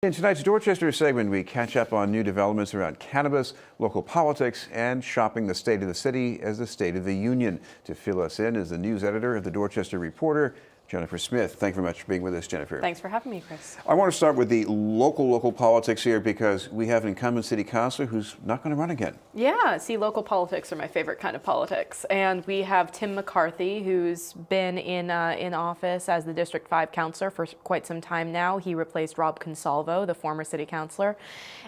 In tonight's Dorchester segment, we catch up on new developments around cannabis, local politics, and shopping the state of the city as the State of the Union. To fill us in is the news editor of the Dorchester Reporter, Jennifer Smith. Thank you very much for being with us, Jennifer. Thanks for having me, Chris. I want to start with the local politics here because we have an incumbent city councilor who's not going to run again. Yeah, see, local politics are my favorite kind of politics. And we have Tim McCarthy, who's been in office as the District 5 councilor for quite some time now. He replaced Rob Consalvo, the former city councilor.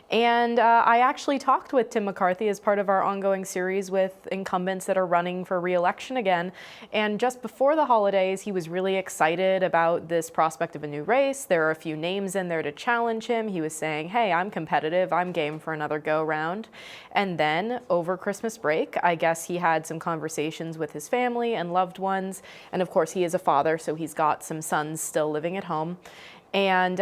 And I actually talked with Tim McCarthy as part of our ongoing series with incumbents that are running for re-election again. And just before the holidays, he was really excited about this prospect of a new race. There are a few names in there to challenge him. He was saying, hey, I'm competitive, I'm game for another go round. And then over Christmas break, I guess he had some conversations with his family and loved ones. And of course, he is a father, so he's got some sons still living at home. And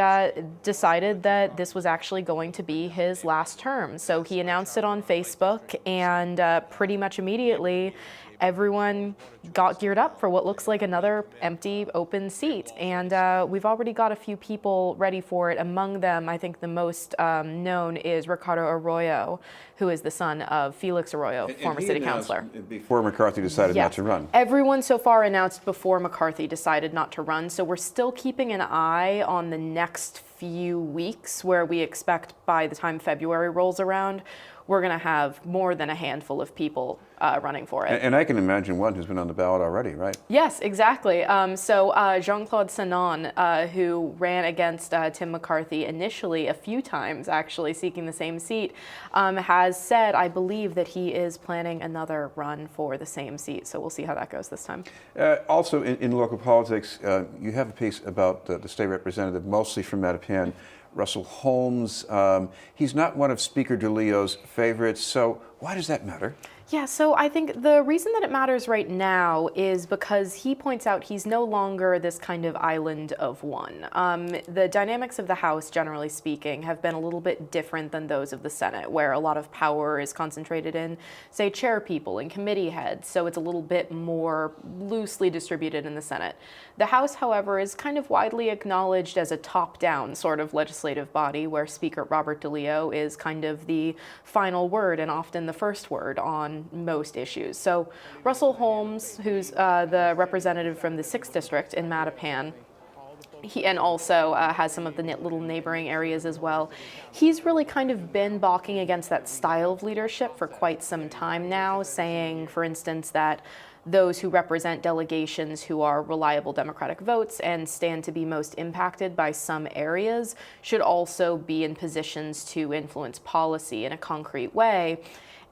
decided that this was actually going to be his last term. So he announced it on Facebook, and pretty much immediately everyone got geared up for what looks like another empty open seat. And we've already got a few people ready for it. Among them, I think the most known is Ricardo Arroyo, who is the son of Felix Arroyo, former city councilor. Before McCarthy decided not to run. Everyone so far announced before McCarthy decided not to run. So we're still keeping an eye on the next few weeks, where we expect by the time February rolls around, we're going to have more than a handful of people running for it. And I can imagine one who's been on the ballot already, right? Yes, exactly. So Jean-Claude Sanon, who ran against Tim McCarthy initially a few times, actually seeking the same seat, has said, I believe, that he is planning another run for the same seat. So we'll see how that goes this time. Also, in local politics, you have a piece about the state representative, mostly from Mattapan, Russell Holmes. He's not one of Speaker DeLeo's favorites, so why does that matter? Yeah, so I think the reason that it matters right now is because he points out he's no longer this kind of island of one. The dynamics of the House, generally speaking, have been a little bit different than those of the Senate, where a lot of power is concentrated in, say, chair people and committee heads, so it's a little bit more loosely distributed in the Senate. The House, however, is kind of widely acknowledged as a top-down sort of legislative body, where Speaker Robert DeLeo is kind of the final word and often the first word on most issues. So Russell Holmes, who's the representative from the 6th District in Mattapan, and also has some of the little neighboring areas as well. He's really kind of been balking against that style of leadership for quite some time now, saying, for instance, that those who represent delegations who are reliable Democratic votes and stand to be most impacted by some areas should also be in positions to influence policy in a concrete way.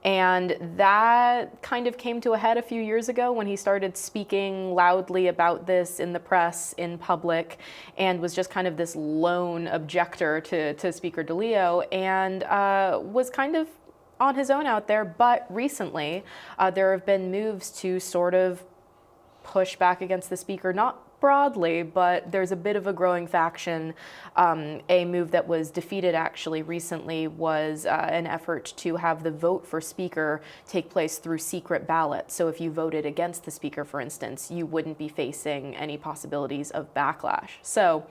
And that kind of came to a head a few years ago when he started speaking loudly about this in the press, in public, and was just kind of this lone objector to Speaker DeLeo, and was kind of on his own out there. But recently, there have been moves to sort of push back against the speaker, not broadly, but there's a bit of a growing faction. A move that was defeated actually recently was an effort to have the vote for speaker take place through secret ballot. So if you voted against the speaker, for instance, you wouldn't be facing any possibilities of backlash. So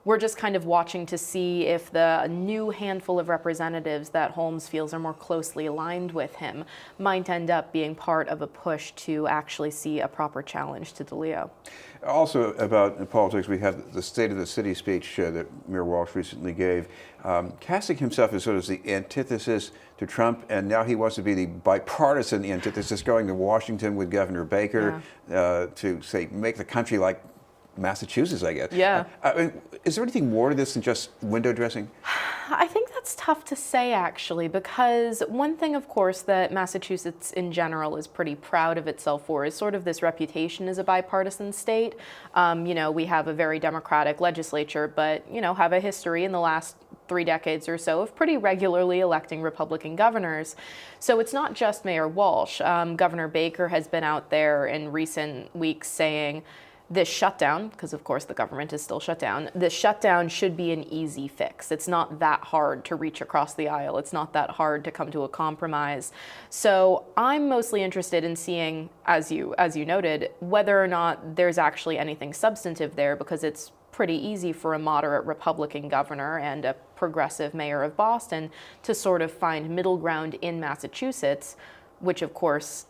we're just kind of watching to see if the new handful of representatives that Holmes feels are more closely aligned with him might end up being part of a push to actually see a proper challenge to DeLeo. Also about politics, we have the State of the City speech that Mayor Walsh recently gave, casting himself as sort of the antithesis to Trump, and now he wants to be the bipartisan antithesis, going to Washington with Governor Baker to, say, make the country like Massachusetts, I guess. Yeah. Is there anything more to this than just window dressing? I think that's tough to say, actually, because one thing, of course, that Massachusetts in general is pretty proud of itself for is sort of this reputation as a bipartisan state. You know, we have a very Democratic legislature, but, you know, have a history in the last 3 decades or so of pretty regularly electing Republican governors. So it's not just Mayor Walsh. Governor Baker has been out there in recent weeks saying, this shutdown, because of course the government is still shut down, this shutdown should be an easy fix. It's not that hard to reach across the aisle. It's not that hard to come to a compromise. So I'm mostly interested in seeing, as you noted, whether or not there's actually anything substantive there, because it's pretty easy for a moderate Republican governor and a progressive mayor of Boston to sort of find middle ground in Massachusetts, which of course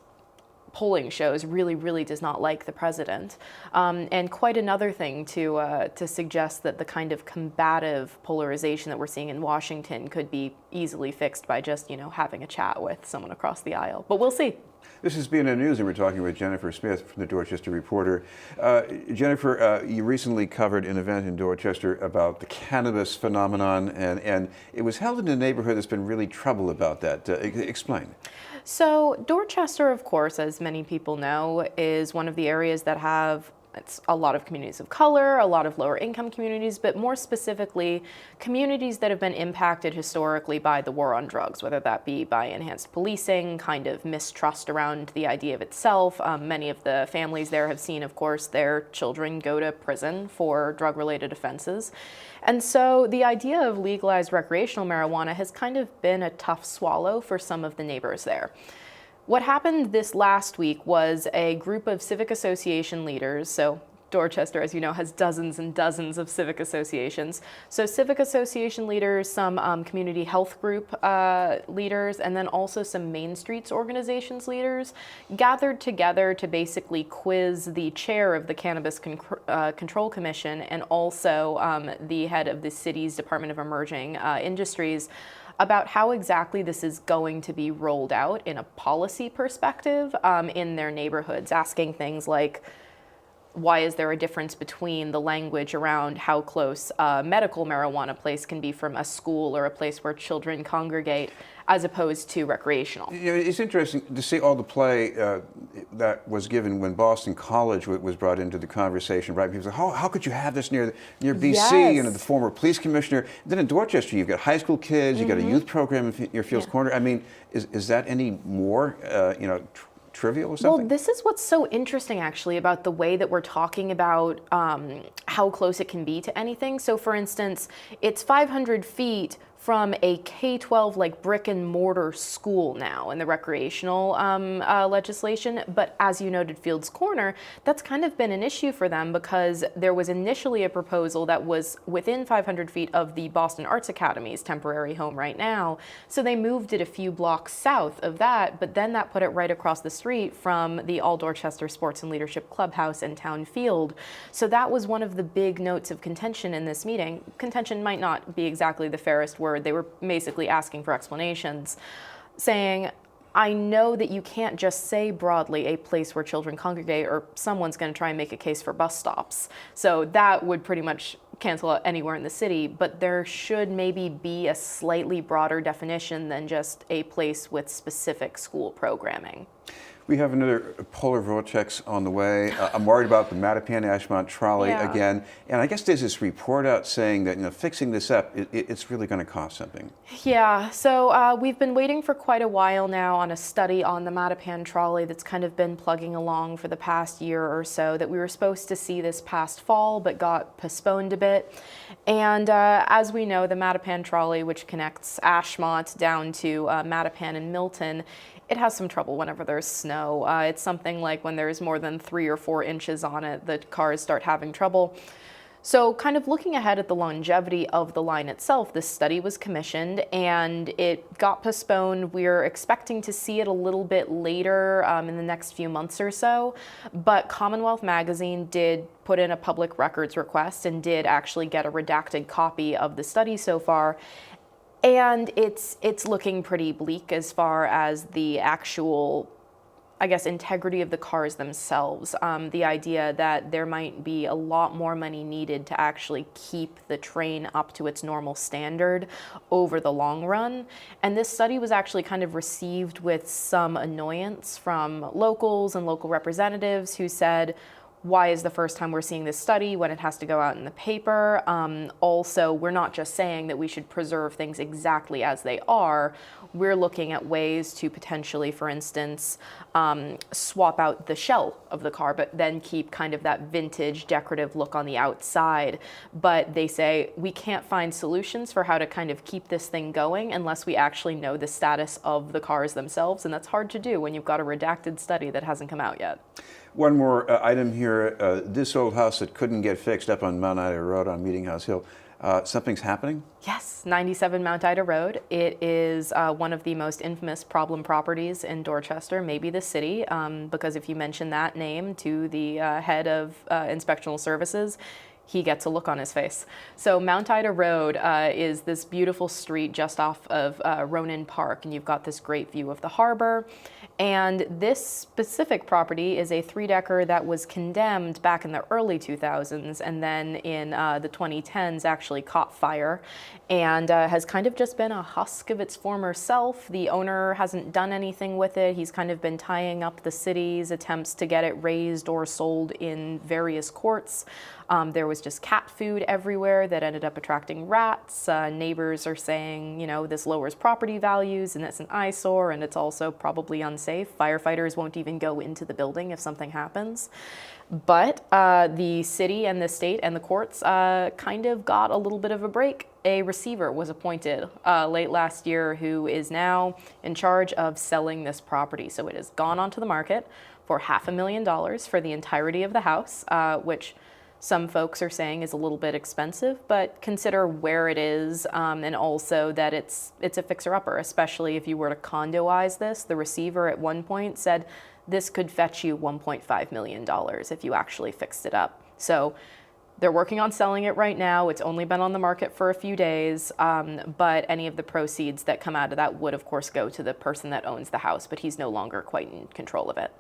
polling shows really does not like the president. And quite another thing to suggest that the kind of combative polarization that we're seeing in Washington could be easily fixed by just, having a chat with someone across the aisle. But we'll see. This is BNN News, and we're talking with Jennifer Smith from the Dorchester Reporter. Jennifer, you recently covered an event in Dorchester about the cannabis phenomenon, and it was held in a neighborhood that's been really troubled about that. Explain. So Dorchester, of course, as many people know, is one of the areas that have a lot of communities of color, a lot of lower income communities, but more specifically, communities that have been impacted historically by the war on drugs, whether that be by enhanced policing, kind of mistrust around the idea of itself. Many of the families there have seen, of course, their children go to prison for drug-related offenses. And so the idea of legalized recreational marijuana has kind of been a tough swallow for some of the neighbors there. What happened this last week was a group of civic association leaders, so Dorchester, as you know, has dozens and dozens of civic associations. So civic association leaders, some community health group leaders, and then also some Main Streets organizations leaders gathered together to basically quiz the chair of the Cannabis Control Commission and also the head of the city's Department of Emerging Industries about how exactly this is going to be rolled out in a policy perspective in their neighborhoods, asking things like, why is there a difference between the language around how close a medical marijuana place can be from a school or a place where children congregate as opposed to recreational? It's interesting to see all the play that was given when Boston College was brought into the conversation, right? People say, how could you have this near BC Yes. and the former police commissioner? Then in Dorchester, you've got high school kids, you've got a youth program in your Fields Corner. I mean, is that any more, trivial or something? Well, this is what's so interesting, actually, about the way that we're talking about how close it can be to anything. So, for instance, it's 500 feet from a K-12 like brick and mortar school now in the recreational legislation. But as you noted, Fields Corner, that's kind of been an issue for them because there was initially a proposal that was within 500 feet of the Boston Arts Academy's temporary home right now. So they moved it a few blocks south of that, but then that put it right across the street from the All Dorchester Sports and Leadership Clubhouse and Town Field. So that was one of the big notes of contention in this meeting. Contention might not be exactly the fairest word. They were basically asking for explanations, saying, I know that you can't just say broadly a place where children congregate or someone's going to try and make a case for bus stops. So that would pretty much cancel out anywhere in the city, but there should maybe be a slightly broader definition than just a place with specific school programming. We have another polar vortex on the way. I'm worried about the Mattapan-Ashmont trolley again. And I guess there's this report out saying that fixing this up, it's really going to cost something. Yeah, so we've been waiting for quite a while now on a study on the Mattapan trolley that's kind of been plugging along for the past year or so that we were supposed to see this past fall but got postponed a bit. And as we know, the Mattapan trolley, which connects Ashmont down to Mattapan and Milton, it has some trouble whenever there's snow. It's something like when there's more than 3 or 4 inches on it, the cars start having trouble. So kind of looking ahead at the longevity of the line itself, this study was commissioned and it got postponed. We're expecting to see it a little bit later in the next few months or so, but Commonwealth Magazine did put in a public records request and did actually get a redacted copy of the study so far. And it's looking pretty bleak as far as the actual, I guess, integrity of the cars themselves. The idea that there might be a lot more money needed to actually keep the train up to its normal standard over the long run. And this study was actually kind of received with some annoyance from locals and local representatives who said, why is the first time we're seeing this study when it has to go out in the paper? Also, we're not just saying that we should preserve things exactly as they are. We're looking at ways to potentially, for instance, swap out the shell of the car, but then keep kind of that vintage decorative look on the outside. But they say we can't find solutions for how to kind of keep this thing going unless we actually know the status of the cars themselves. And that's hard to do when you've got a redacted study that hasn't come out yet. One more item here. This old house that couldn't get fixed up on Mount Ida Road on Meeting House Hill. Something's happening? Yes, 97 Mount Ida Road. It is one of the most infamous problem properties in Dorchester, maybe the city, because if you mention that name to the head of inspectional services, he gets a look on his face. So Mount Ida Road is this beautiful street just off of Ronan Park, and you've got this great view of the harbor. And this specific property is a 3-decker that was condemned back in the early 2000s, and then in the 2010s actually caught fire and has kind of just been a husk of its former self. The owner hasn't done anything with it. He's kind of been tying up the city's attempts to get it raised or sold in various courts. There was just cat food everywhere that ended up attracting rats. Neighbors are saying, you know, this lowers property values and it's an eyesore and it's also probably unsafe. Firefighters won't even go into the building if something happens. But the city and the state and the courts kind of got a little bit of a break. A receiver was appointed late last year who is now in charge of selling this property. So it has gone onto the market for $500,000 for the entirety of the house, which some folks are saying is a little bit expensive, but consider where it is and also that it's a fixer-upper, especially if you were to condoize this. The receiver at one point said this could fetch you $1.5 million if you actually fixed it up. So they're working on selling it right now. It's only been on the market for a few days, but any of the proceeds that come out of that would, of course, go to the person that owns the house, but he's no longer quite in control of it.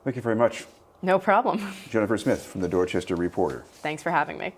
Thank you very much. No problem. Jennifer Smith from the Dorchester Reporter. Thanks for having me.